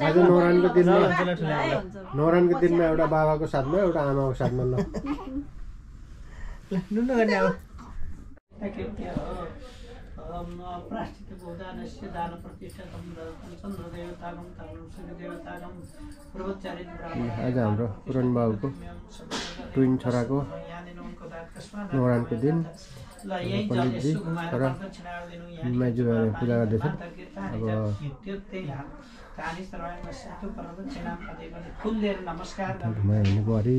आज नौरानको दिनमा एउटा बाबाको साथमा एउटा आमाको साथमा ल नुनु गर्ने अब आज हाम्रो पुराण बाबुको ट्विन छोराको नौरानको दिन पण्डितजी छोरा माइजूले पूजा गर्दैछन्। अब बुहारी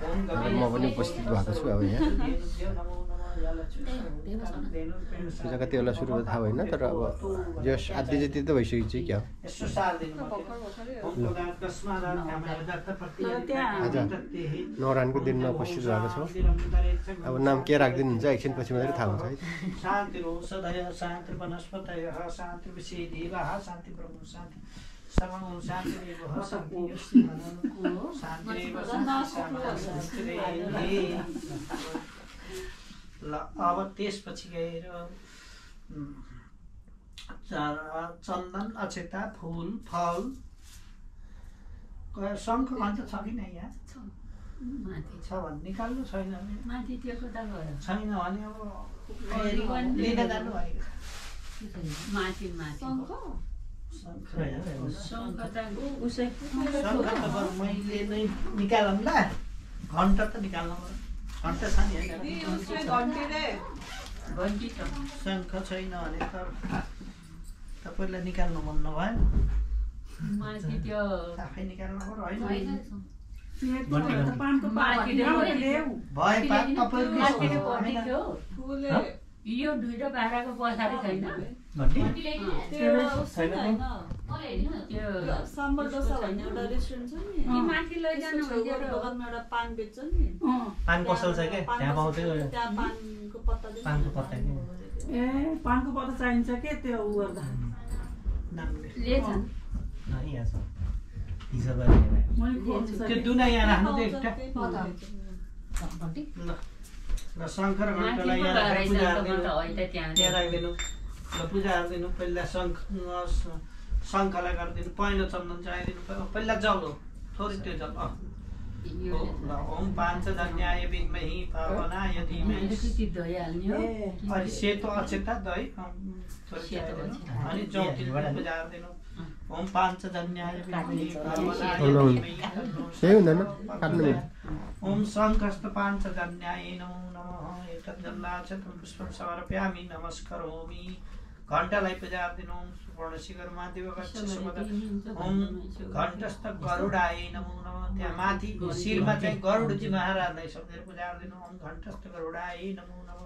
म पनि उपस्थित भएको छु। अब यहाँ पूजा कति बेला सुरु भयो थाहा भएन, तर अब जस आधी जति त भइसकेको छ क्या। आज नौरानको दिनमा उपस्थित भएको छौँ। अब नाम के राखिदिनुहुन्छ एकछिन पछि मात्रै थाहा हुन्छ है। ल अब त्यसपछि गएर चन्दन अक्षता फुल फल शङ्ख भन्छ छ कि नै यहाँ छ भने निकाल्नु छैन छैन भने अब लिन जानु मैले नै निकालौँ ल घन्टा त निकाल्नु घन्टा छ नि शङ्ख छैन भने त तपाईँलाई निकाल्नु भन्नुभयो आफै निकाल्नु पर्यो होइन यो दुईटा बाह्रको पछाडि छैन पान पसल छ क्या त्यहाँ पाउँथ्यो पानको पत्ता चाहिन्छ के त्यो उ गर्दा त्यो दुना यहाँ राख्नु त एउटा ल शङ्कर घण्टालाई यहाँ राखिदिनु ल पूजा गरिदिनु पहिला शङ्खलाई गरिदिनु पहिलो चन्दन चाहिदिनु पहिला जल हो थोरै त्यो जल ओम पाञ्चजन्याय विद्महि पावनाय धीमहि अनि सेतो अक्षता दही अनि चौथी पूजा गरिदिनु ओम पाञ्चजन्याय विद्महि पावनाय धीमहि ओम शङ्खस्थ पाञ्चजन्याय नमो नमः एतत् जन्नाक्षतं पुष्पं समर्पयामि नमस्करोमि घण्टालाई पूजा गरिदिनु ओम सुवर्णशिखर महादेव ओम घण्टस्थ गरुडाय नमो नमः त्यहाँ माथि शिरमा चाहिँ गरुडजी महाराजलाई सम्झेर पूजा गरिदिनु ओम घण्टस्थ गरुडाय नमो नमः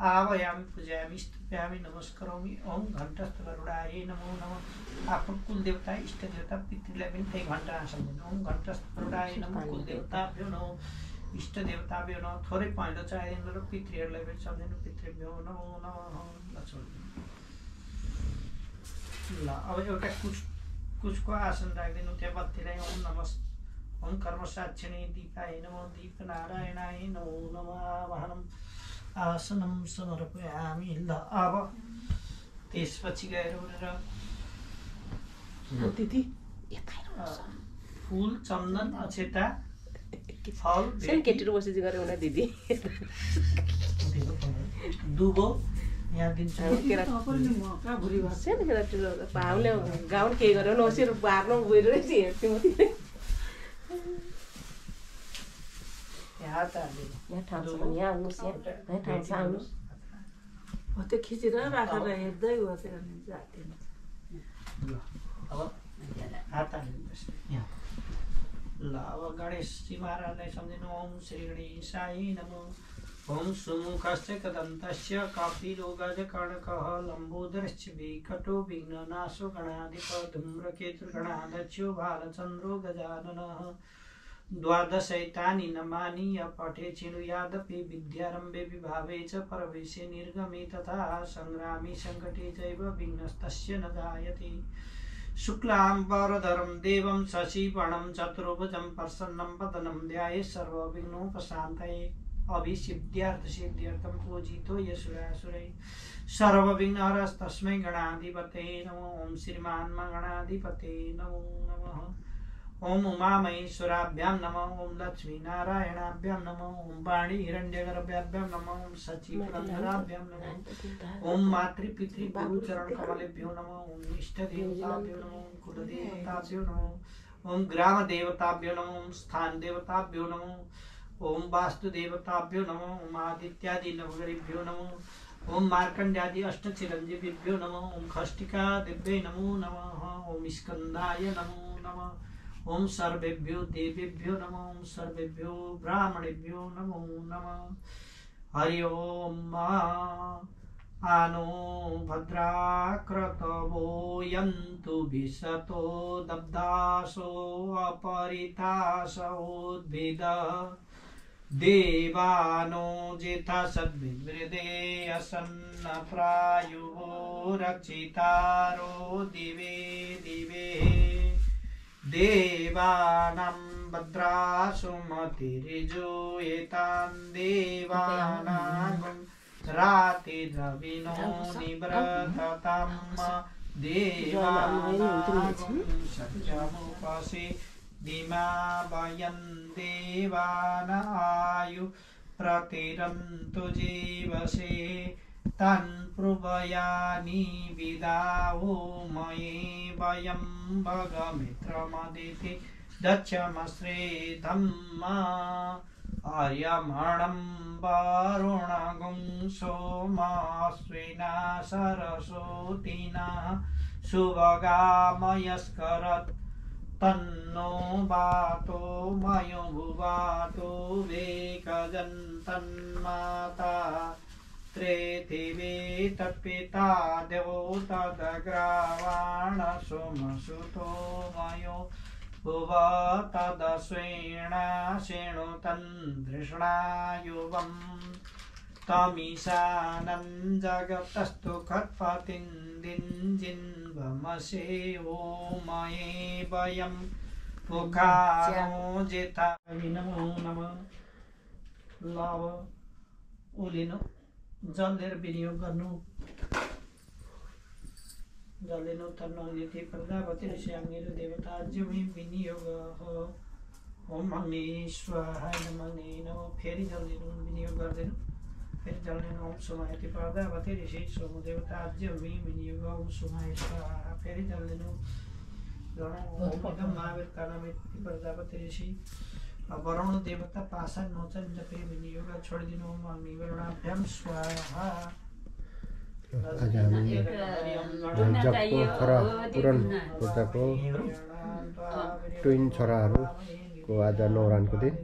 आवायामि पूजयामि स्तुत्यामि नमस्करोमि ओम घण्टस्थ गरुडाय नमो नमः आफ्नो कुलदेवता इष्टदेवता पितृलाई पनि त्यही घण्टा सम्झिनु ओम घण्टस्थ गरुडाय नमः कुलदेवताभ्यो नमः इष्टदेवताभ्यो नमः थोरै पहेँलो चाहिदिनु र पितृहरूलाई पनि सम्झिनु पितृभ्यो नमो नमः ल अब एउटा कुचको आसन राखिदिनु त्यहाँ बत्तीलाई ओम नमस् ओम कर्मसाक्षिणी दीपाय नमो दीपनारायणाय नमो नमः आवाहनम् आसनं समर्पयामि ल अब त्यसपछि गएर फुल चन्दन अक्षता फल दुबो यहाँ दिन्छु गाउँ के गर्यो नौसेर बार्नु गएर हेर्थ्यौँ त्यो खिचेर राखेर हेर्दै ल अब गणेशजी महाराजलाई सम्झिनु ओम श्री गणेशाय नमो ओम सुमुखस्य कदन्तस्य कपिलो गजकर्णकः लम्बोदरश्च विकटो विघ्ननाशो गणाधिप धूम्रकेतुर्गणाध्यक्षो बालचन्द्रो गजाननः द्वादशैतानि नमानि पठे चिनुयादपि विद्यारम्भे विभावे च परवेशे निर्गमे तथा सङ्ग्रामे सङ्कटे चैव विघ्नस्तस्य न जायते शुक्लाम्बरधरं देवं शशिवर्णं चतुर्भुजं प्रसन्नं वदनं ध्यायेत् सर्वविघ्नोपशान्तये अभिसिद्ध्यर्थसिद्ध्यर्थं पूजितो यशुरासुरैः सर्वविघ्नहरस्तस्मै गणाधिपतये नमो ॐ श्रीमान् गणाधिपतये नमो नमः ॐ उमामहेश्वराभ्यां नमः ॐ लक्ष्मीनारायणाभ्यां नमः ॐ वाणी हिरण्यगर्भाभ्यां नमः ॐ सचिपुरन्दराभ्यां नमः ॐ मातृपितृगुरुचरणकमलेभ्यो नमः ॐ इष्टदेवताभ्यो नमः ॐ कुलदेवताभ्यो नमः ॐ ग्रामदेवताभ्यो नमः ॐ स्थानदेवताभ्यो नमः ॐ वास्तुदेवताभ्यो नमः ॐ आदित्यादि नवग्रहेभ्यो नमः ॐ मार्कण्ड्यादि अष्टचिरञ्जीविभ्यो नमः ॐ खष्टिकादिभ्ये नमो नमः ॐ स्कन्दाय नमो नमः ॐ सर्वेभ्यो देवेभ्यो नमः ॐ सर्वेभ्यो ब्राह्मणेभ्यो नमो नमः हरि ओम आनो भद्राक्रतवो यन्तु विशतो दब्दासो अपरितासोद्भिद देवानो जेथा सद्विवृदे असन्न प्रायुः रक्षितारो दिवे दिवे देवानां भद्रासुमतिर्जूयतां देवानां रातिरविनो निव्रततां देवानां सत्यमुपसि दिमा वयं देवानायु प्रतिरन्तु जीवसे तन् प्रभयानि विदावो मये वयं भगमित्रमदिति दक्षमश्रे धम्मा आर्यमणं वरुणगुं सोमाश्विना सरस्वतीना सुभगामयस्करत् तन्नो वातो मयो भुवातो वेकजन्तन्माता त्रेथिवे तत्पिता देवो तदग्रावाण सोमसुतो मयो भुव तदस्वेणा शेणुतन्द्रिष्णायुवम् तमीशानं जगतस्तु खत्पतिं दिञ्जिन्वमसे ओ मये वयं पुखानो जेता नमो नमः लव उलिनु जल लिएर विनियोग गर्नु जल लिनु तन्नोति प्रजापति ऋषियाङ्गिर देवता ज्युमि विनियोग ओम अग्नि स्वाहा नमः नमः फेरि जल लिनु विनियोग गर्दैन फेरि जल लिनु ओम सोमायति प्रजापति ऋषि सोम देवता ज्युमि विनियोग ओम सोमाय स्वाहा फेरि जल लिनु ओम महावीर कालमिति प्रजापति ऋषि वरुण देवता पासा नोचन जपे विनियोग छोडिदिनु ओम अग्नि वरुणाभ्याम स्वाहा आज हामी जगको छोरा पुरन पूजाको ट्विन छोराहरूको आज न्वारानको दिन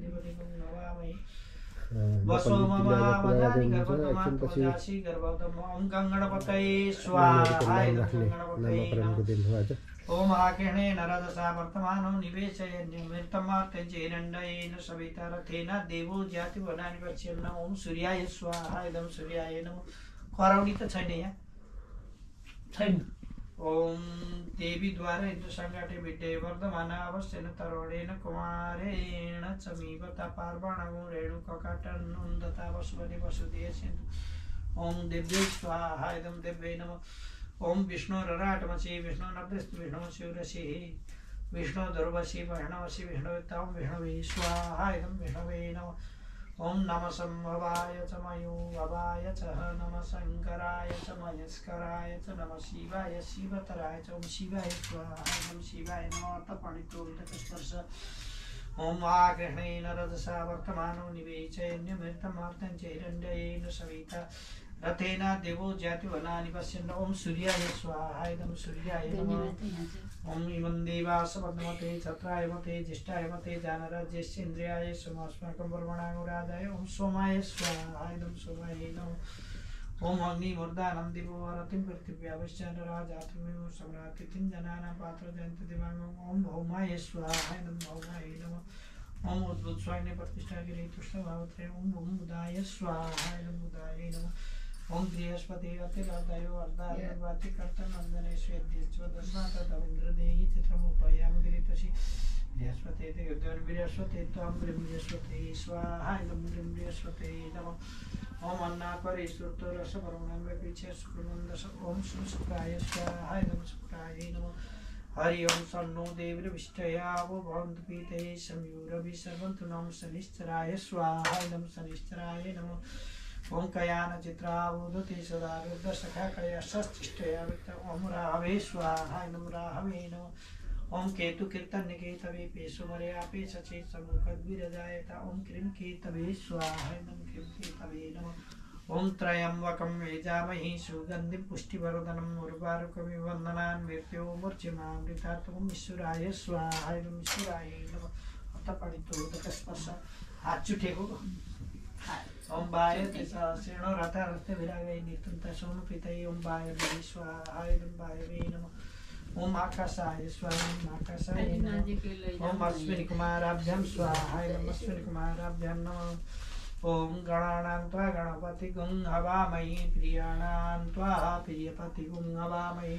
नामकरणको दिन हो आज ओम आकेणेन रजसा वर्तमानो निवेशयन्यमृतमार्त्यञ्चैरण्डयेन सविता रथेन देवो ज्याति वनानि पश्यन्न ओम सूर्याय स्वाहा इदं सूर्याय नमः कराउनी त छैन यहाँ छैन ओम देवी द्वारा हिन्दू संघाटे विद्ये वर्धमान अवश्यन तरुणेन कुमारेण चमीवता पार्वणो रेणुककाटन्नुन्दता वसुमति वसुदेव सिन्धु ओम देव्यै स्वाहा इदं देव्यै नमः ओम विष्णु रराटमसि विष्णु नभ्यस्तु विष्णु शिवरसि विष्णु दुर्वसि विष्णवसि विष्णुतां विष्णवे स्वाहा इदं विष्णवे नमः ओम नमः संभवाय च मयोभवाय च नमः शंकराय च महेश्वराय च नमः शिवाय शिवतराय च ओम शिवाय स्वाहा ओम शिवाय नमः तपणितोलितस्पर्श ओम आग्रहेण रजसा वर्तमानो निवेशयन्यमृतमार्त्यञ्चैरण्डयेन सविता रथेन देवो ज्याति वनानि पश्यन् ओम सूर्याय स्वाहा इदं सूर्याय नमः ओम इमं देवास पद्मते छत्राय मते ज्येष्ठाय मते जानराज्येन्द्रियाय सोमास्माकं ब्रह्मणाङ्गराजाय ओम सोमाय स्वाहा इदं सोमाय नमः ओम अग्निमूर्धानं दिवो रतिं पृथिव्यावश्चन राजातिमेव सम्रातिथिं जनानां पात्रजयन्ति दिवाङ्गं ओम भौमाय स्वाहा इदं भौमाय नमः ओम उद्भुत स्वाइने प्रतिष्ठा गिरि तुष्टभावत्रे ओम बुधाय स्वाहा इदं बुधाय नमः ओम बृहस्पति अतिरदयो अर्धार्धवाति कर्तनन्दने स्वेद्यज्वदस्मात् तविन्द्र देहि चित्रमुपयाम गिरितसि बृहस्पति युद्धन बृहस्पति त्वं बृहस्पति स्वाहा इदं बृहस्पति नमः ओम अन्नापरि श्रुतो रसवरुणं विपीच्य शुक्रमन्दस ओम शुक्राय स्वाहा इदं शुक्राय नमः हरि ओम सन्नो देवीर्विष्टयावो भवन्तु पीते संयुरभि सर्वन्तु नमः शनिश्चराय स्वाहा इदं शनिश्चराय नमः ओम कयान चित्रावोदति सदा रुद्रसखा कया षष्ठिष्ठया वित्त ओम राहवे स्वाहा इदं राहवे नमः ओम केतु कीर्तन्यकेतवे पेशुमर्यापे सचेत समुखद्विरजायता ओम क्रीं केतवे स्वाहा इदं क्रीं केतवे नमः ओम त्रयंबकं यजामहे सुगन्धिं पुष्टिवर्धनम् उर्वारुकमिव वन्दनान् मृत्योर्मुर्चिमामृतात् ओम ईश्वराय स्वाहा इदं ईश्वराय नमः हस्तपणितोदकस्पर्श हात चुटेको ओम बाय तेषेणो रथारथे विरागै नित्यन्त सोमपितै ओम बाय स्वाहा इदं बायवे नमः ओम आकाशाय स्वाहा आकाशाय नमः ओम अश्विनी कुमाराभ्यां स्वाहा इदं अश्विनी कुमाराभ्यां नमः ओम गणानां त्वा गणपतिगुं हवामहे प्रियाणां त्वा प्रियपतिगुं हवामहे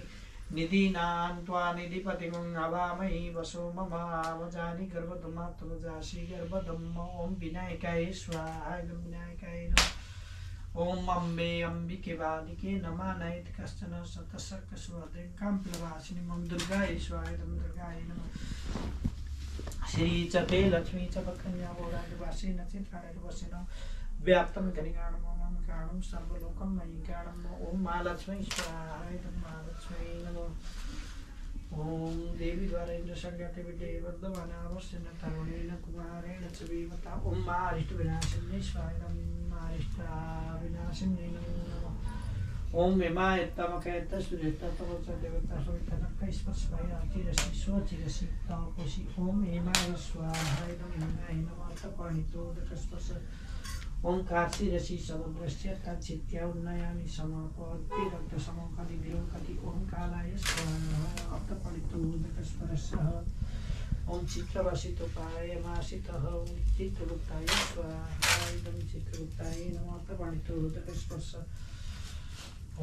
निधीनां त्वा निधिपतिगुं हवामहे वसो मम आवजानि गर्भधुमात्मजासि गर्भधम्म ओम विनायकाय स्वाहा इदं विनायकाय नमः ओम अम्बे अम्बिके बालिके नमः नैत कश्चन शतशक्तसुभद्रीं काम्प्लवासिनीं ओम दुर्गाय स्वाहा इदं दुर्गाय नमः श्री च ते लक्ष्मी च वक्रन्यावोराजवासेन चित्राणिर्वसेन व्याप्तं घनिकाणं काणं सर्वलोकं मयिकाणं ओम महालक्ष्मी स्वाहा इदं महालक्ष्मी नमः ओम देवी द्वारा इंद्रसंज्ञाते विदेवद्वनावस्यन तरुणेन कुमारेण च विमता ओम महारिष्टविनाशिन्यै स्वाहा इदं महारिष्टविनाशिन्यै नमः ओम विमायत्तमकैत्त सुरेत्तमच देवता सवितनक्कै स्पर्शभयाकिरसि स्वचिरसि तापसि ओम हेमाय स्वाहा इदं हेमाय नमः तपणितोदकस्पर्श ओम काशीरसि समुद्रस्य तच्छित्या उन्नयामि समापत्ति रक्तसमोकलि विलोकति ओम कालाय स्वाहा तपणितोदकस्पर्शः ओम चित्रवसितोपायमासितः ओम चित्रगुप्ताय स्वाहा इदं चित्रगुप्ताय नमः तपणितोदकस्पर्श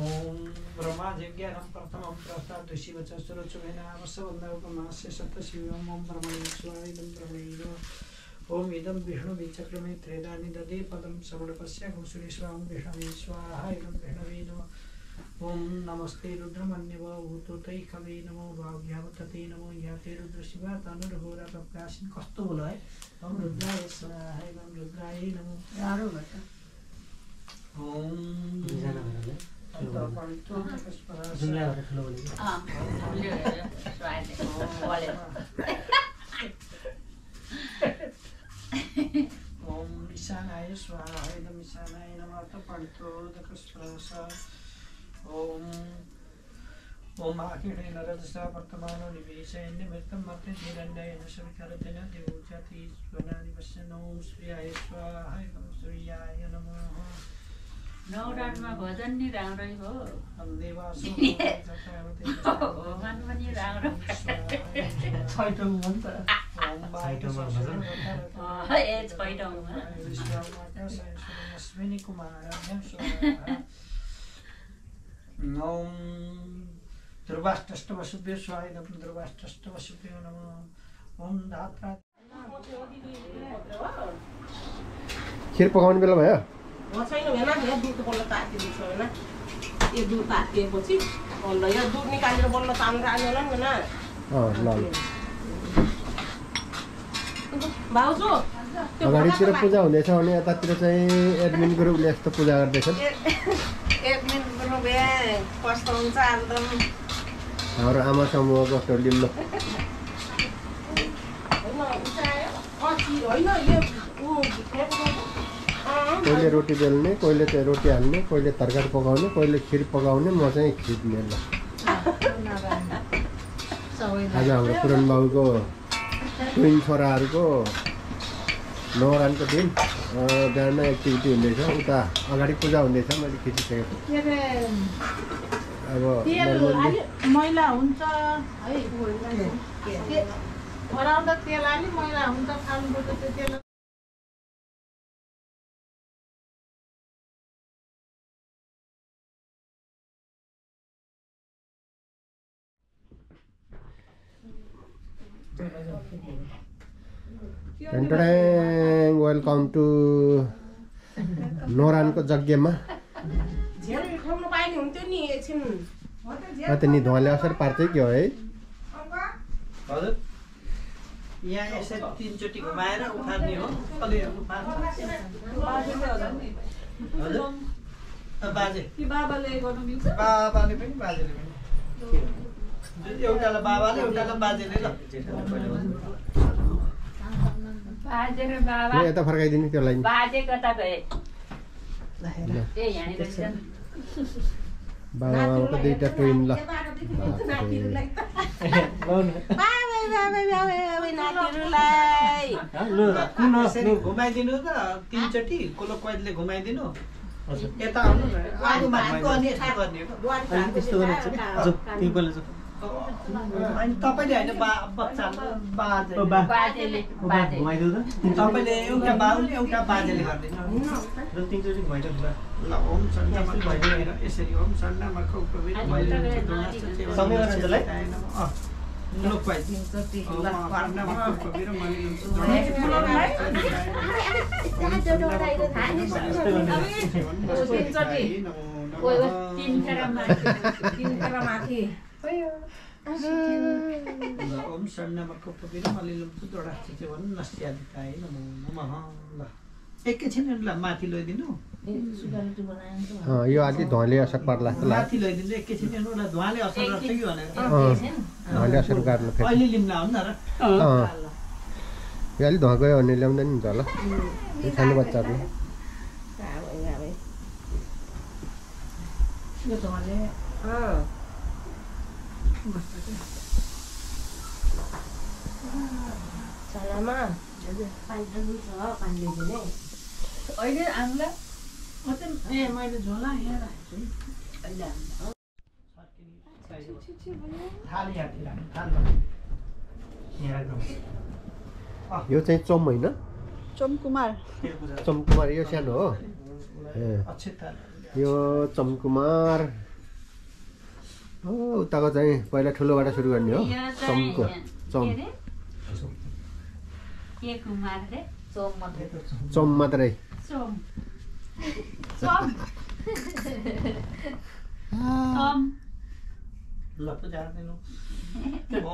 ओम ब्रह्माज्ञानं प्रथमं प्रस्तावतु शिवचतुरचुवेनावसवन्दवकमास्य सप्तशिवम् ओम ब्रह्मणे स्वाहा इदं ब्रह्मणे नमः ओम इदं विष्णुविचक्रमे त्रेदानि ददे पदं श्रवणपस्य घोषुरे स्वां विष्णवे स्वाहा इदं विष्णवे नमः ओम नमस्ते रुद्रमन्यव भूतोतैकवे नमो भाव्यावतते नमो याते रुद्रशिवा तनुर्होरा प्रकाशिन कस्तो होला है ओम रुद्राय स्वाहा इदं रुद्राय नमः गाह्रो भयो ओम ओम ईशानाय स्वाहा इदं ईशानाय नमः तपणितोदकस्पर्श ओम ओम आकिणेन रजसा वर्तमानो निवेशयन्निमित्तं मर्त्य हिरण्येन सवितरतेन देवोजाति स्वनानि पश्यन् ओम श्रीयाय स्वाहा इदं श्रीयाय नमः नौराटमा भजन नि राम्रै हो देवासु भगवान पनि राम्रो छैटौँ हो नि त ए छैटौँमा अश्विनी कुमाराभ्यां ओम ध्रुवाष्टष्टवसुभ्यो स्वाहा इदं ध्रुवाष्टष्टवसुभ्यो नमः ओम धात्रा खिर पकाउने बेला भयो छैन भएन यहाँ दुध बल्ल तातिदिन्छ होइन यो दुध तातिएपछि बल्ल यो दुध निकालेर बल्ल तानेर आने होला नि होइन ल भाउजू अगाडितिर पूजा हुँदैछ भने यतातिर चाहिँ एडमिन ग्रुपले यस्तो पूजा गर्दैछन् एडमिन ग्रुप कस्तो हुन्छ एकदम हाम्रो आमा समूहको टोलीमा होइन यो कोहीले रोटी बेल्ने कोहीले चाहिँ रोटी हाल्ने कोहीले तरकारी पकाउने कोहीले खिर पकाउने म चाहिँ खिर लिएर आज हाम्रो पुरानो बाबुको ट्विन छोराहरूको न्वारानको दिन बिहान एक्टिभिटी हुँदैछ उता अगाडि पूजा हुँदैछ मैले खिचिसकेको अब मैला हुन्छ है हराउँदा तेल हाल्ने मैला हुन्छ खानुपर्छ त्यो तेल वेलकम टु नोरानको यज्ञमा झेल खाउनु पाइने हुन्थ्यो नि एकछिन नि धुवाले असर पार्छ के हो है हजुर यहाँ यसरी 3 चोटि घुमाएर उखार्ने हो अलि हजुर बाजे कि बाबाले गर्नु मिल्छ बाबाले पनि बाजेले पनि एउटालाई बाबाले एउटालाई बाजेले ल बाजे र बाबा यता फर्काइदिनु त्यसलाई बाजे कता गए ए यहाँनिर छन् बाबाको दुईटा ट्विन ल घुमाइदिनु त 3 चोटि कोलो कोइले घुमाइदिनु यता आउनु न आगो माथिको अनि यस्तो गर्ने हो त्यस्तो गर्नु अनि तपाईले हैन बच्चाले बाजे बाजेले बाजे घुमाइदिउ त तपाईले एउटा बाउले एउटा बाजेले गर्दैन र 3 चोटि घुमाइदिउ ल ल ओम सन्नामा भइदिएर यसरी ओम सन्नामा पवित्र सँगै गर्नुहुन्छ ल लोक पाइ 3 चोटि ल पार्नमा पवित्र माथि ओम सन्नामा पवित्र मलिलम सुदोडा चिचवन नस्यादिताय नमो नमः ल एकैछिन ल माथि लैदिनु यो अलि धुवाले असर पर्ला जस्तो लाग्छ माथि लैदिनु एकैछिन ल धुवाले असर गर्छ कि भनेर धुवाले असर गर्नु फेरि अहिले लिम्न आउनु न र यो अलि धुवा गयो भने ल्याउँदैन नि त होला सानो बच्चाहरू चलामा अहिले आउँला ए मैले झोला यहाँ राखेछु अहिले थाली हाति राख्नु थाल यहाँ राख्नु यो चाहिँ चम होइन चमकुमार चमकुमार यो सानो हो ए अक्षत थाल यो चमकुमार हो उताको चाहिँ पहिला ठुलोबाट सुरु गर्ने हो चमको चम के कुमार रे सोम मात्रै चम मात्रै सोम सोम सोम ल पुजार्दिनु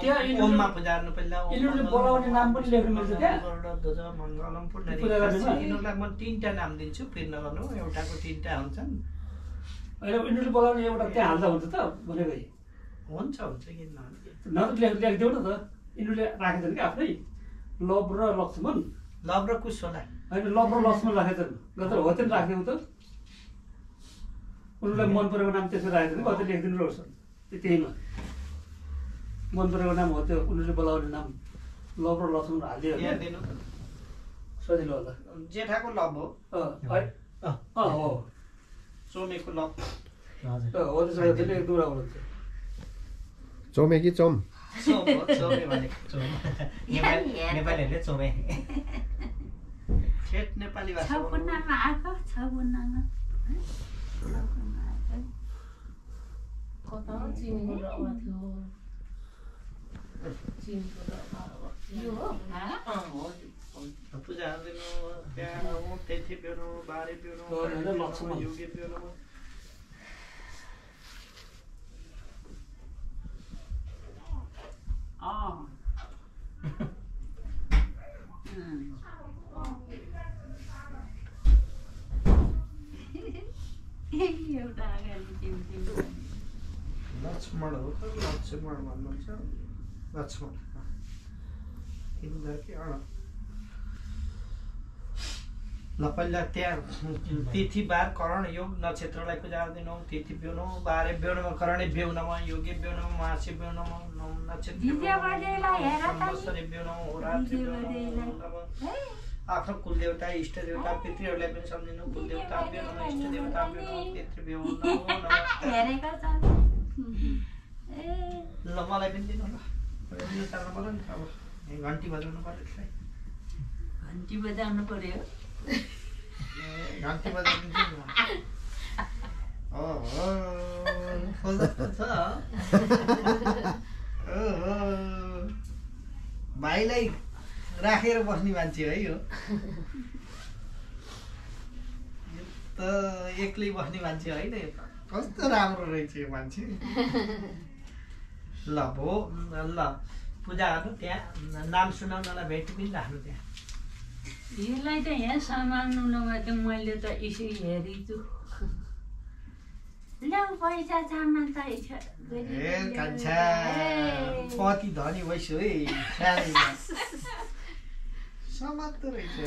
त्यो ओममा पुजार्नु पहिला यिनीहरूले बोलाउने नाम पनि लेख्नु मिल्छ क्या ध्वज मङ्गलम पुण्डरी पूजा गर्ने भयो? यिनीहरूलाई म 3टा नाम दिन्छु फिर नगर्नु एउटाको 3टा हुन्छन् अहिले यिनीहरूले बोलाउने एउटा त्यहाँ हाल्दा हुन्छ त भनेको हुन्छ हुन्छ किन नत्र लेखिदेऊ न त यिनीहरूले राखेछन् कि आफ्नै लभ र लक्ष्मण लभ र कुश होला होइन लभ र लक्ष्मण राखेछन् नत्र हो त्यो राखिदेऊ त उनीहरूलाई मन परेको नाम त्यसमा राखेछन् कि अझै लेखिदिनु रहेछ त्यहीमा मन परेको नाम हो त्यो उनीहरूले बोलाउने नाम लभ र लक्ष्मण हालिदियो यहाँ भने दिनु सजिलो होला जेठाको लभ हो हो सोमेको लभ हो त्यसो भए त्यसले एकदम राम्रो हुन्छ चोमे कि चम सोम हो सोमे भनेको सोम नेपालीहरूले चोमे ठेट नेपाली भाषा हो। छपुन्नामा आएको छपुन्नामा कता चिनीको रवा थियो चिनीको रवा यो हो पूजा दिनु त्यहाँ तेथी पिउनु बारी पिउनु लक्ष्मण। योगी पिउनु एउटा अगाडि टिम लक्ष्मण हो त लक्ष्मण भन्नुहुन्छ लक्ष्मण कि ल पहिला त्यहाँ तिथि बार करण योग नक्षत्रलाई पूजा दिनु तिथि बेउनु बारे बेउनुमा करणे बेउनमा योगी बेउनुमा मासे बेउनुमा नक्षत्र बेउनु रात्रि आफ्नो कुलदेवता इष्ट देवता पितृहरूलाई पनि सम्झिनु कुलदेवता बेउनुमा इष्ट देवता बेउनु पितृ बेउनु ल मलाई पनि दिनु ल चाल्नु पर्यो नि अब घन्टी बजाउनु पर्यो त्यसलाई घन्टी बजाउनु पर्यो घन्टी बजाइदिन्छु नि भाइलाई राखेर बस्ने मान्छे है यो त एक्लै बस्ने मान्छे होइन यो त कस्तो राम्रो रहेछ यो मान्छे ल भो ल पूजा गर्नु त्यहाँ नाम सुनाउनलाई भेट पनि राख्नु त्यहाँ यसलाई त यहाँ सम्हाल्नु नभए त मैले त यसो हेरिछु ल्याउ पैसा समात्दै छ ए कान्छा कति धनी भइसु है सानैमा समात्दो रहेछ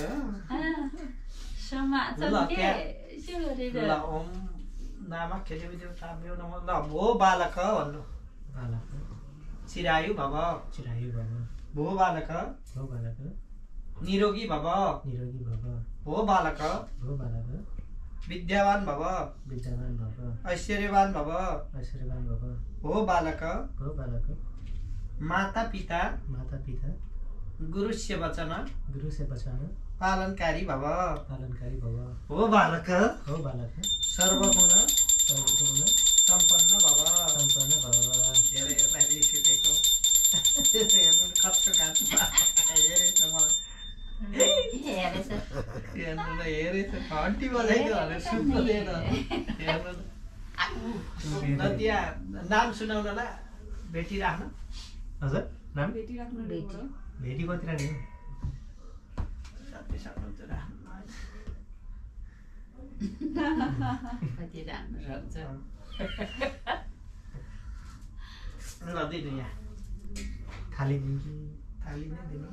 समात्छन् के यसो गरेर ल ओम नाम खेल्यो नम ल भो बालक भन्नु बालक चिरायु भव चिरायु भव भो बालक भो बालक निरोगी भव निरोगी भव भो बालक भो बालक विद्यावान भव विद्यावान भव ऐश्वर्यवान भव ऐश्वर्यवान भव भो बालक भो बालक माता पिता माता पिता गुरुस्य वचन गुरुस्य वचन पालनकारी भव पालनकारी भव हो बालक हो बालक सर्वगुण सर्वगुण सम्पन्न भव सम्पन्न भव हेरे यसलाई रिस उठेको हेर्नु न खत्रो गाँच्नु हेरेछ मलाई हेर्नु न हेरेछ घन्टी बजाइदियो भने सुन्दैन हेर्नु न त्यहाँ नाम सुनाउनलाई भेटिराख्नु हजुर नाम बेटी भेटी कति राख्ने सबै सक्नुहुन्छ राख्नु कति राम्रो सक्छ ल दिनु यहाँ थाली दिन्छु थाली नै दिनु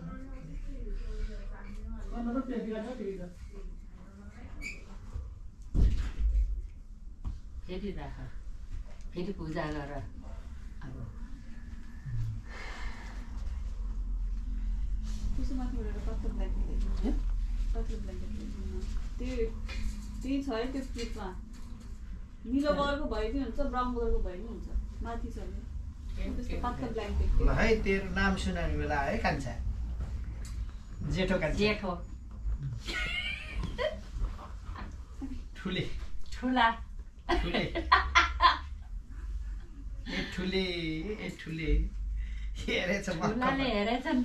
फेरि राख फेरि पूजा गर अब त्यही छ है त्यो क्लिपमा निलो कलरको भए पनि हुन्छ ब्राउन कलरको भए पनि हुन्छ माथि छ त्यस्तो पातलो ब्ल्याङ्केट ल है तेरो नाम सुनाउने बेला है कान्छा जेठो कान्छा जेठो ठुले ठुला ठुले ए ठुले ए ठुले हेरेछ ठुलाले हेरेछन्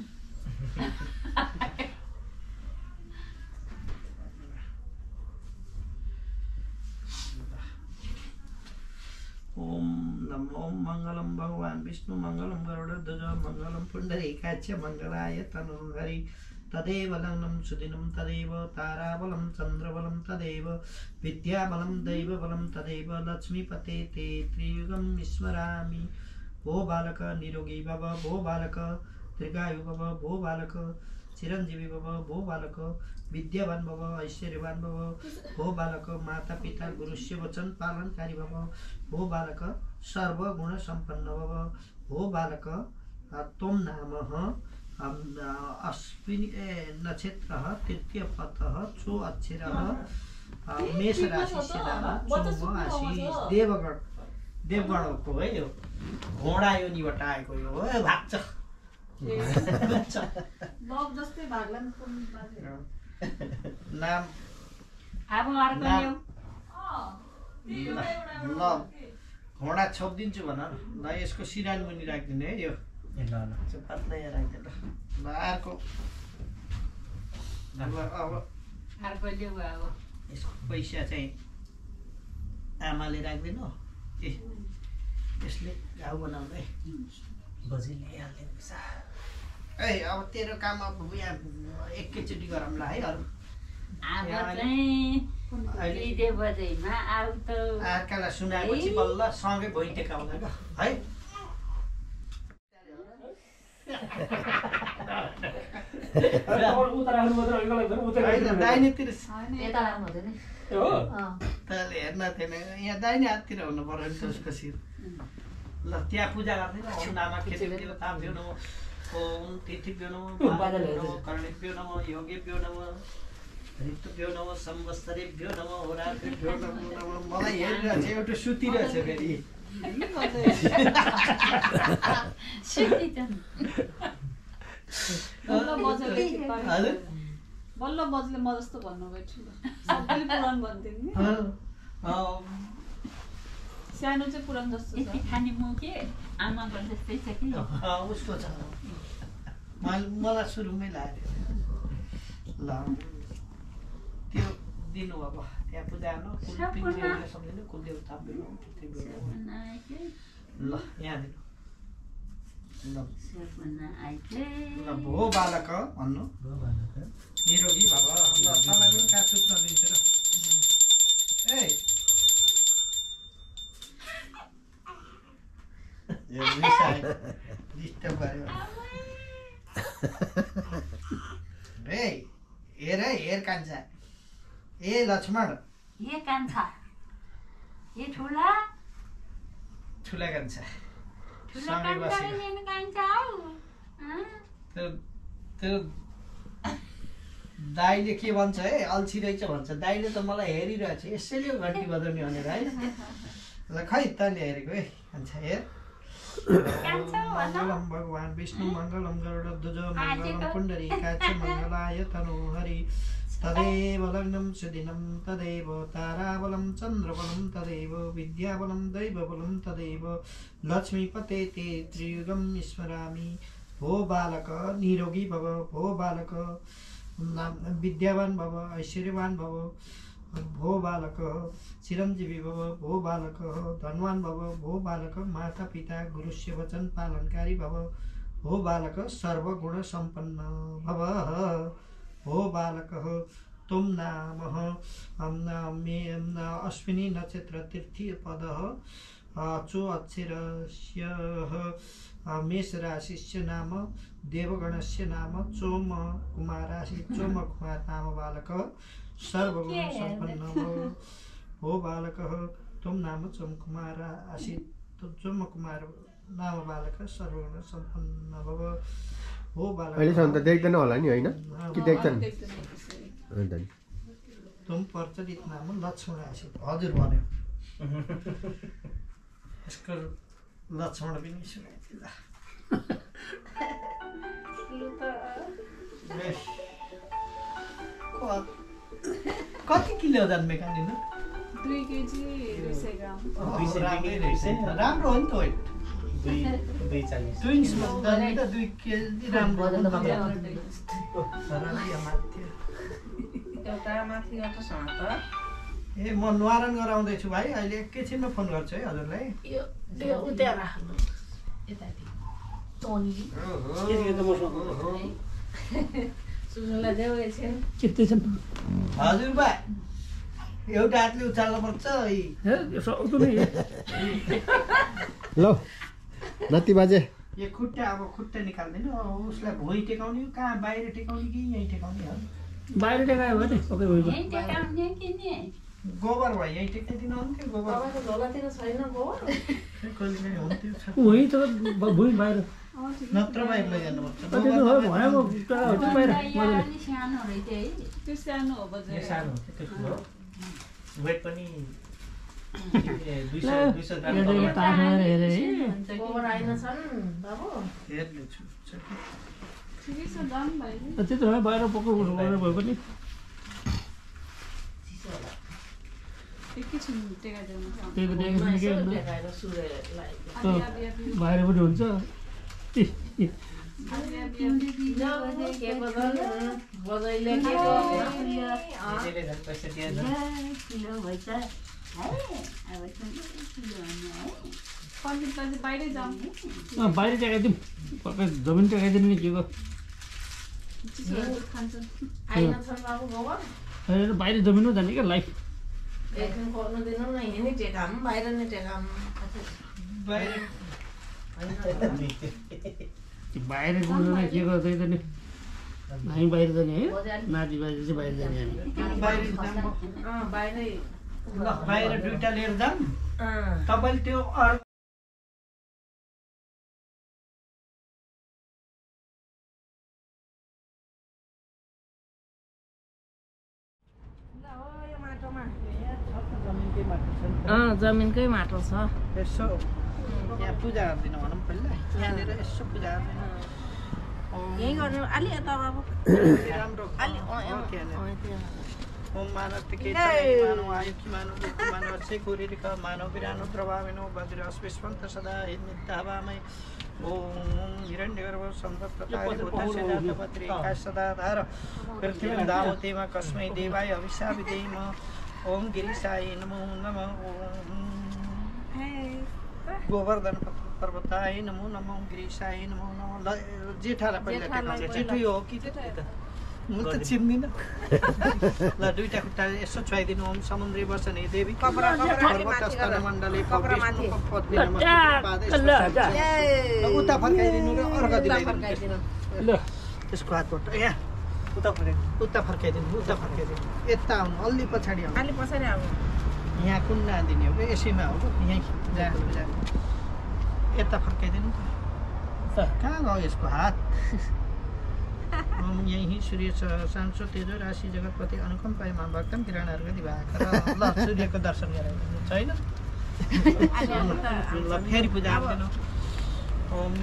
ओम नमो मङ्गलम भगवान् विष्णु मङ्गलम गरुडध्वज मङ्गलम पुण्डरीकाक्ष मङ्गलाय तनहरि तदेव लग्नं सुदिनं तदेव ताराबलं चन्द्रबलं तदेव विद्याबलं दैवबलं तदेव लक्ष्मीपते ते त्रियुगं स्मरामि भो बालक निरोगी भव भो बालक दीर्घायु भव भो बालक चिरञ्जीवी भव भो बालक विद्यावान भव ऐश्वर्यवान भव भो बालक माता पिता गुरुस्य वचन पालनकारी भव भो बालक सर्वगुण सम्पन्न भव भो बालक त्वं नामः अश्विनी नक्षत्रः तृतीयपथः चो अक्षरः मेष राशि चोम आशीष देवगणको है यो घोडा योनिबाट आएको यो हो भाग्छ लभ जस्तै भाग्ला नि नाम अब अर्को ल्याऊ ल घोडा छोपिदिन्छु भन ल यसको सिरान मुनि राखिदिनु है यो ल ल पातलै राखिदिनु ल अर्को अब अर्को ल्याऊ अब यसको पैसा चाहिँ आमाले राखिदिनु ए यसले घाउ बनाउँदै बजी ल्याइहाल्ने पैसा ए अब तेरो काम अब यहाँ एकैचोटि गरौँला है अरू अब चाहिँ दुईटै बजेमा आऊ त अर्कालाई सुनाएपछि बल्ल सँगै भुइँ टेकाउँला क्या है दाहिनेतिर तैँले हेर्न थिएन यहाँ दाहिने हाततिर हुनु पर्यो नि त उसको शिर ल त्यहाँ पूजा गर्दैन ओम नामा खेतीतिर ताप्यो नमो ओम तिथिभ्यो नमो कर्णेभ्यो नमो योगेभ्यो नमो ऋतुभ्यो नमो संवत्सरेभ्यो नमो होरात्रिभ्यो नमो मलाई हेरिरहेको छ एउटा सुतिरहेछ फेरि बल्ल बजले म जस्तो भन्नुभयो सबैले पुराण भन्थ्यो नि सानो चाहिँ पुराण जस्तो छ यति खाने म के आमाको जस्तै छ कि उसको छ मलाई सुरुमै लाग्यो ल त्यो दिनु अब त्यहाँ पूजा गर्नु कुलदेवले सम्झिनु कुलदेव थाप्नु ल यहाँ दिनु ल भो बालक भन्नु निरोगी भव ल तँलाई पनि कहाँ सुत्न दिन्छु र ए डिस्टर्ब गर्यो ए हेर कान्छा ए लक्ष्मण ये कान्छा ये ठुला कान्छा ठुला सँगै कान्छा बसेको नि कान्छा हौ त्यो दाइले के भन्छ है अल्छी रहेछ भन्छ दाइले त मलाई हेरिरहेछ यसैले घन्टी बजाउने भनेर है ल खै तैँले हेरेको है कान्छा हेर मङ्गलम भगवान् विष्णु मङ्गलम गरुडध्वज मङ्गलम पुण्डरीकाक्ष मङ्गलाय तनोहरि तदेव लग्नं सुदिनं तदेव ताराबलं चन्द्रबलं तदेव विद्याबलं दैवबलं तदेव लक्ष्मीपते ते त्रियुगं स्मरामि भो बालक निरोगी भव भो बालक विद्यावान भव ऐश्वर्यवान भव भो बालक चिरञ्जीवी भव भो बालक धनवान भव भो बालक माता पिता गुरुस्य वचन पालनकारी भव भो बालक सर्वगुण सम्पन्न भव भो बालक तुम नाम अश्विनी नक्षत्र तीर्थी पद चो अक्षरस्य मेष राशिस्य नाम देवगणस्य नाम चोम कुमाराशि चोम कुमार नाम बालक सर्वगुण सम्पन्न हो बालक तुम नाम चोम कुमार आसित चोम कुमार नाम बालक सर्वगुण सम्पन्न भव हो बालक अहिलेसम्म त देख्दैन होला नि होइन कि देख्छन् तुम प्रचलित नाम लक्ष्मण आसित हजुर भन्यो यसको लक्ष्मण पनि सुनाइदिँदा कति किलो जन्मे कानिनु 2 केजी 200 ग्राम राम्रो हो नि त वेट 240 ट्विन्स भन्दा नि त 2 केजी राम्रो हो नि त एउटा माथि गर्छसँग त ए म निवारण गराउँदैछु भाइ अहिले एकैछिनमा फोन गर्छु है हजुरलाई यो उता राख्नु यताति टोनी सुन्नुलाई देऊ एकछिन चित्तै छन् हजुर भाइ एउटा हातले उचाल्नुपर्छ ल नाति बाजे यो खुट्टा अब खुट्टा निकाल्दैन उसलाई भुइँ टेकाउने कहाँ बाहिर टेकाउने कि यहीँ टेकाउने हो बाहिर टेकायो भने सबै भइगयो यही टेकाउने कि नि गोबर भयो यहीँ टेक्दैदिनु हुन्थ्यो गोबर तपाईँको झोलातिर छैन गोबर कहिले काहीँ हुन्थ्यो उही त भुइँ बाहिर नत्र बाहिर लैजानुपर्छ अलि सानो रहेछ है त्यो सानो हो बजार सानो हो त्यो ठुलो वेट पनि 200 ग्राम गोबर आइन छन् बाबु हेर्दैछु ठिकै छ दाम भाइ त्यही त बाहिर पकाउनु गरेर भयो पनि एकैछिन टेकाइदिनु त्यही त टेकाइदिनु के भन्नु टेकाएर सूर्यलाई बाहिर पनि हुन्छ बजाइले के किलो भएछ है अब पल्ली बाहिरै जाउँ बाहिर टेकाइदिउँ पक्कै जमिन टेकाइदिनु नि के को खान्छ आइन छन् बाबु गोबर बाहिर जमिनमा जाने क्या लाइफ एकछिन पर्नु दिनु न यहीँ नै टेकाम बाहिर नै टेकाम बाहिर बाहिर जाँदैन के गर्दै त नि हामी बाहिर जाने है नाति बाहिर चाहिँ बाहिर जाने हामी बाहिर बाहिरै ल बाहिर दुईटा लिएर जाऊँ तपाईँले त्यो जमिनकै माटो छ यसो यहाँ पूजा गरिदिनु भनौँ पहिला यहाँनिर यसो पूजा गरिदिनु यहीँ गर्ने अलि यता बाबु राम्रो अलि ओम मानव मानव आयुक्ति मानव मानव से कुरिका मानव विरानो प्रभाविनो वज्र अस्विस्वन्त सदा हिन्दावामै ओम हिरण्यगर्भ सम्पत्ताय भूतस्य जातपत्रे काशदाधार पृथ्वीं दावतेमा कस्मै देवाय अभिशापिदेम ओम गिरिशाय नमो नमः ओम गोवर्धन पर्वताय नमो नमः गिरिशाय नमो नमः जेठालाई पहिला जेठै हो कि म त चिन्दिनँ ल दुईटा खुट्टा यसो छुवाइदिनु ओम समुद्री वर्षने देवी पर्वतस्थल मण्डले पद्मी उता फर्काइदिनु र अर्को दिलाइदिनु त्यसको हातबाट यहाँ उता फर्काइदिनु यता आउनु अलि पछाडि आउनु यहाँ कुन नदिने हो यसैमा हो यहीँ जहाँ यता फर्काइदिनु त कहाँ गयो यसको हात यही सूर्य सांसो तेजो राशि जगतपति अनुकम्पाय मा भक्तम किरणहरूको दिवाकर ल सूर्यको दर्शन गराइदिनु छैन ल फेरि पूजा गर्नु ओम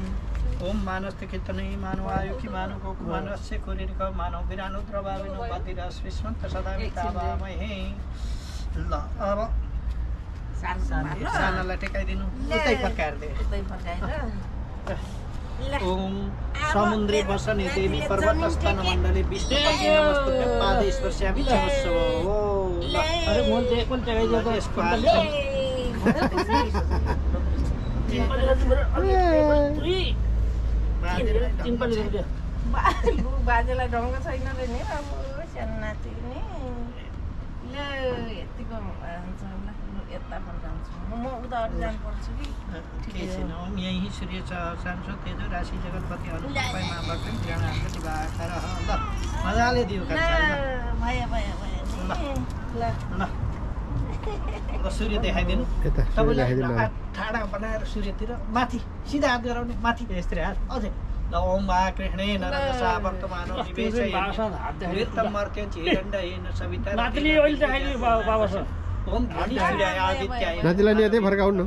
ओम मानस्ते कीर्तनै मानव आयु कि मानवको मानवस्य कुरिरको मानव विरानुद्र भाविनो बदिरस विस्मन्त सदा वितावामहे ल अब सानालाई टेकाइदिनु उतै फर्काएर दे ओम समुद्री वसने देवी पर्वतस्थान मण्डले विष्णुपति नमस्तुभ्य पादे स्पर्श्यामि चमस्व ओ अरे मोल दे कोन टेकाइदियो त यसको हात बाजेलाई ढङ्ग छैन रे नि अब सानो नाति नि ल यतिको हुन्छ ल यता फर्काउँछु म उता अरू जानुपर्छु कि ठिकै छैन ओम यही सूर्य सांसो तेजो राशि जगतपति अनुकम्पाय मा भक्तम किरणहरूको दिवाकर ल मजाले दियो भयो ल सूर्य देखाइदिनु तपाईँले ठाडा बनाएर सूर्यतिर माथि सिधा हात गराउने माथि यस्तै हात अझै ल ओम वा कृष्णे नरद सा वर्तमानो निवेशय वृत्तम मर्त्य चिरण्डयेन सविता नातिले अहिले देखाइदियो बाबा सर ओम धनी सूर्याय आदित्याय नातिलाई नि यतै फर्काउनु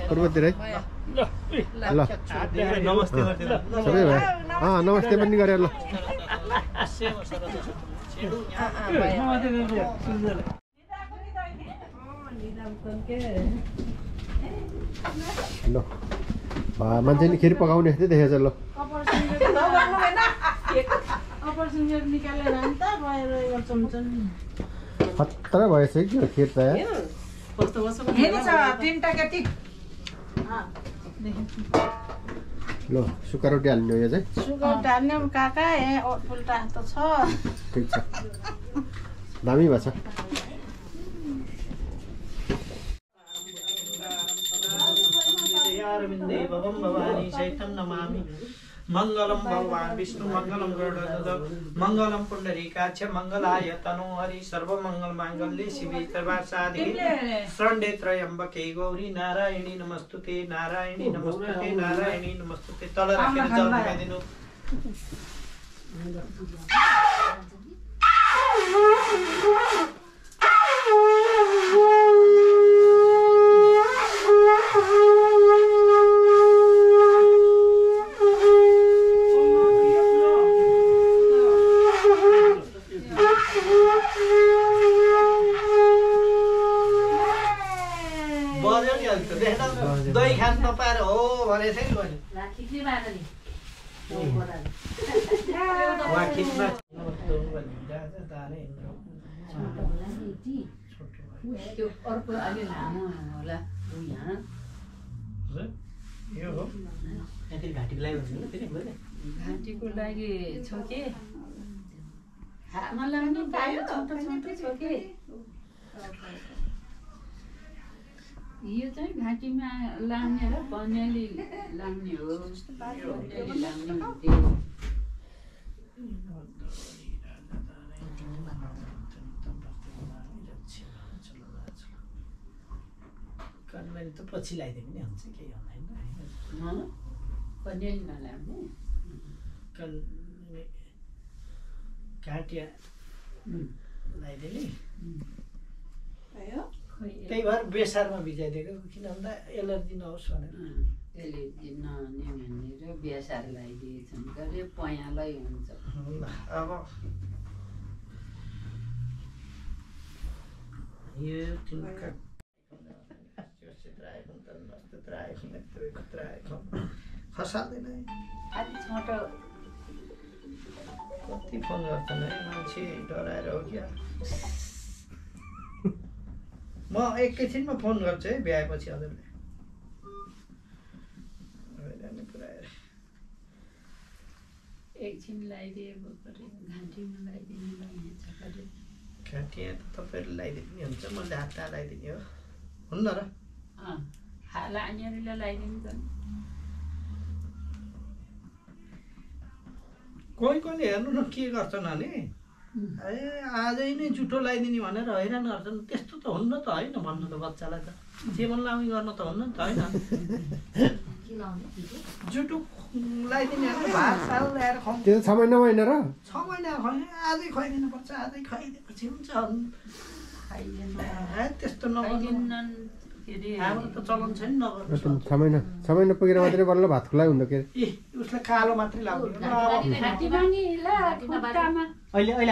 पूर्वतिरै ल नमस्ते गर्दिनु सबै भयो नमस्ते पनि गरेर ल ल मान्छेले खिर पकाउने जस्तै देखेछ ल खतरा भएछ कि खिर त ल सुक्खा रोटी हाल्ने हो यो चाहिँ सुगाउने काका उल्टा त छ ठिक छ दामी भएछ अरविन्दे भवं भवानी चैतं नमामि मङ्गलं भगवान् विष्णु मङ्गलं गरुडध्वज मङ्गलं पुण्डरीकाक्ष मङ्गलाय तनोहरि सर्वमङ्गलमाङ्गल्ये शिवे सर्वार्थसाधिके शरण्ये त्र्यम्बके गौरी नारायणी नमस्तुते नारायणी नमस्तुते नारायणी नमस्तुते तल राखेर जल लगाइदिनु दही खान नपाएर हो भने चाहिँ अर्को अलि लामो होला यो हो घाँटीको लागि छ के हातमा लाग्ने पायो छोटो छोटो छ के यो चाहिँ घाँटीमा लाग्ने र बनियाली लाग्ने हो लाग्ने कन्वेन्ट त पछि लगाइदियो पनि हुन्छ केही हुँदैन बनियालीमा लाग्ने घाँटिया लगाइदिने खोइ त्यही भएर बेसारमा भिजाइदिएको किन भन्दा एलर्जी नहोस् भनेर एलर्जी नहुने भनेर बेसार लगाइदिएछौँ गरे पयालै हुन्छ अब यो खसाल्दैन अलि छोटो कति फोन गर्छन् है मान्छे डराएर हो क्या म एकैछिनमा फोन गर्छु है भ्याएपछि हजुरले एकछिन लगाइदिए घाँटीमा लगाइदिनु घाँटिया त तपाईँहरूले लगाइदिने हुन्छ मैले हातमा लगाइदिने हो हुन्न र नानीहरूले लगाइदिनु त कोही कोहीले हेर्नु न के गर्छन् भने ए आजै नै जुठो लगाइदिने भनेर हैरान गर्छन् त्यस्तो त हुन्न त होइन भन्नु त बच्चालाई त जेवन लाउने गर्न त हुन्न नि त होइन जुठो लगाइदिने भात साल ल्याएर खुवाउनु त्यो 6 महिना होइन र 6 महिना आजै खुवाइदिनुपर्छ आजै खुवाइदिएपछि हुन्छ त्यस्तो नगर्नु हाम्रो त चलन छैन नगर्नु 6 महिना पुगेर मात्रै बल्ल भात खुवाइ हुन्छ के ए उसलाई कालो मात्रै लाग्दैन अहिले हामीले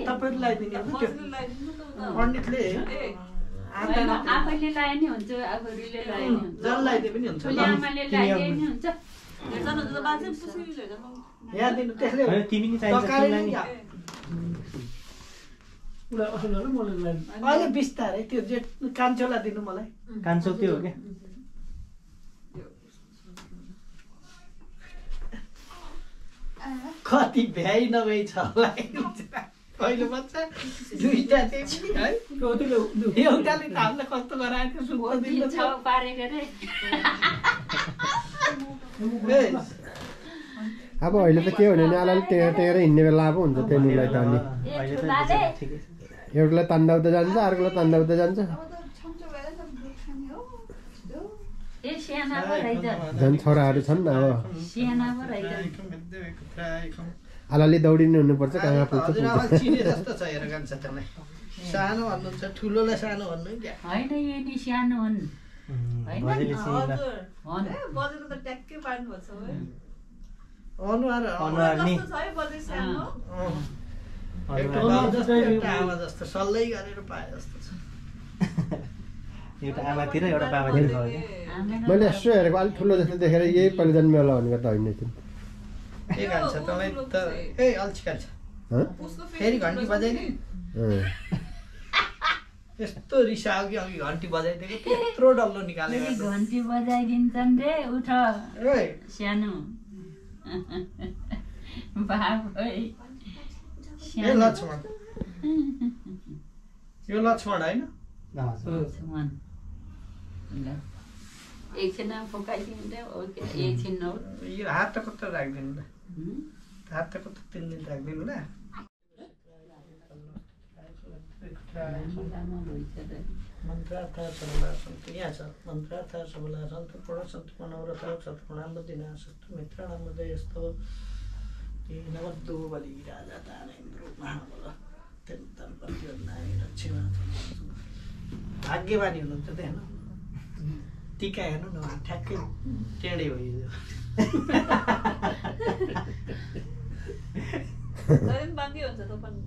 तपाईँहरू लगाइदिने पण्डितले आफैले लगाए नि हुन्छ आफूले लगाए नि हुन्छ जल लगाइदिए पनि हुन्छ आमाले लगाइदिए नि हुन्छ यहाँ दिनु त्यसले तिमी नि चाहिन्छ अहिले बिस्तारै त्यो जे कान्छोलाई दिनु मलाई कान्छो त्यो हो क्या कति भ्याइ नभई छ पहिलो बच्चा दुईटा थियो है एउटाले त हामीलाई कस्तो गराएको सुत्न पारेको रे अब अहिले त के भने नि अलिअलि टेर हिँड्ने बेला अब हुन्छ त्यहाँनिरलाई त अनि एउटालाई तान्दा उता जान्छ अर्कोलाई तान्दा उता जान्छ झन् छोराहरू छन् अब अलिअलि दौडिने हुनुपर्छ कहाँ पुग्छ चिने जस्तो छ हेर कान्छ त्यसलाई सानो भन्नुहुन्छ ठुलोलाई सानो भन्नु क्या होइन यदि सानो हुन् अनुहार आमा जस्तो सल्लै गरेर पाए जस्तो छ एउटा आमातिर एउटा बाबातिर भयो क्या मैले यसो हेरेको अलिक ठुलो जस्तो देखेर यही पहिला जन्मे होला भनेको त होइन थियो के खान्छ तपाईँ त ए अल्छी खान्छ फेरि घन्टी बजाइदिए यस्तो रिसायो कि अघि घन्टी बजाइदिएको त्यत्रो डल्लो निकालेको घन्टी बजाइदिन्छन् रे उठ सानो बाबु ए लक्ष्मण यो लक्ष्मण होइन एकछिन फुकाइदिनु एकछिन यो हात त कता राखिदिनु ल हात त कता 3 दिन राखिदिनु ल मन्त्रार्थ सबला सन्तु यहाँ छ मन्त्रार्थ सबला सन्तु पूर्ण सन्तु मनोरथ सत्पुणाम दिनासस्तु मित्राणाम दयस्तो नवद्दो बलि राजा तारेन्द्र महाबल त्यन्तन प्रतिवन्नाय रक्षमा भाग्यवानी हुनुहुन्छ त हेर्नु टीका हेर्नु न ठ्याक्कै टेढे हो यो बाँकी हुन्छ त पनि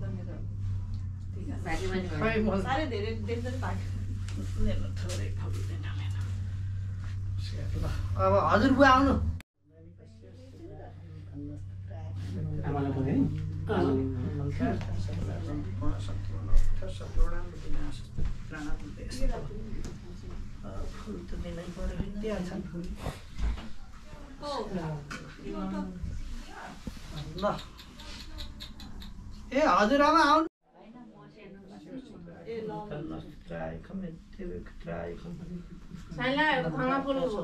साह्रै धेरै देख्दै थोरै अब हजुर बुवा आउनु आमालाई पनि फुल त दिनै पर्यो दिइहाल्छ ल ए हजुरआमा आउनु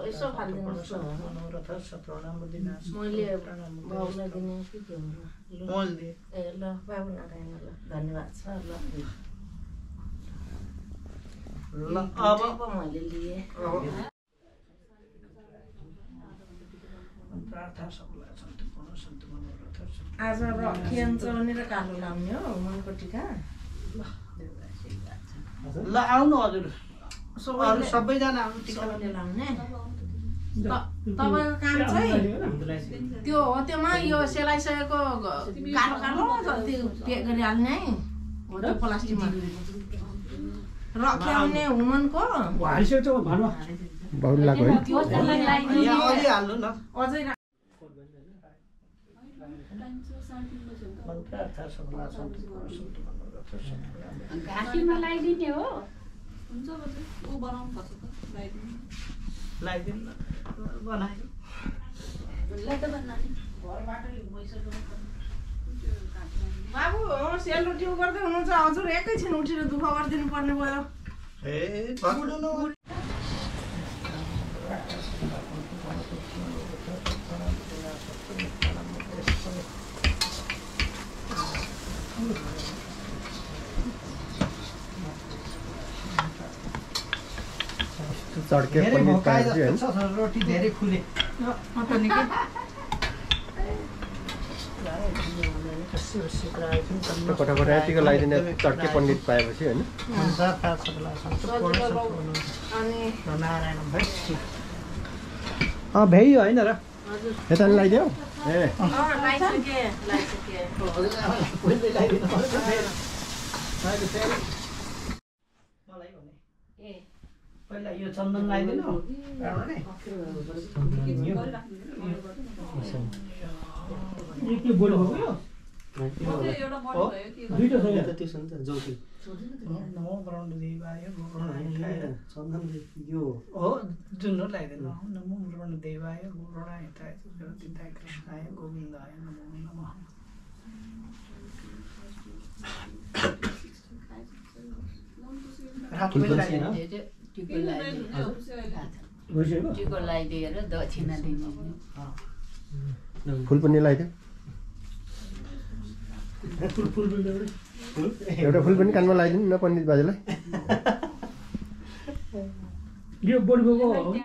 यसो फालिदिनुहोस् मैले बाबुलाई दिने कि के हो ए ल बाबु नारायण ल धन्यवाद छ ल अब मैले लिएँ आज रखियन चलाउने र कालो लाउने हो मनको टिका ल आउनु हजुर अरू सबैजना आउनु टिका लाउने तपाईँको काम चाहिँ त्यो हो त्योमा यो सेलाइसकेको कालो कालो त्यो प्याक गरिहाल्ने है हो त्यो प्लास्टिकमा रख्याउने हुमनको बाहुलाको है यहाँ अलि हाल्नु न अझै घाँटीमा लगाइदिने हो हुन्छ ऊ बनाउनु पर्छ त लगाइदिनु लगाइदिनु न बनायो बाबु सेलरोटी गर्दै हुनुहुन्छ हजुर एकैछिन उठेर दुःख गरिदिनु पर्ने भयो ए पक्डु न चड्के धेरै पनिर भोकाए पाएपछि हैन जस्तो छ रोटी धेरै फुले कटा यतिको लगाइदिने चड्के पनिर पाएपछि हैन भ्याइ होइन र यता नि लगाइदियो ए पहिला यो चन्दन लगाइदिनु के बोल्नु भयो एउटा बढी भयो कि दुईटा छ यहाँ त्यो छ नि त ज्योति नमो ब्रह्म देवाय गुरुणाय चन्दन यो हो जुन लगाइदिनु नमो ब्रह्म देवाय गुरुणाय जगतिताय कृष्णाय गोविन्दाय नमो नमः रात पनि लगाइदिनु टिको लगाइदिएर दक्षिणा दिने फुल पनि लगाइदियो एउटा फुल पनि कानमा लगाइदिनु न पण्डित बाजेलाई यो बोडी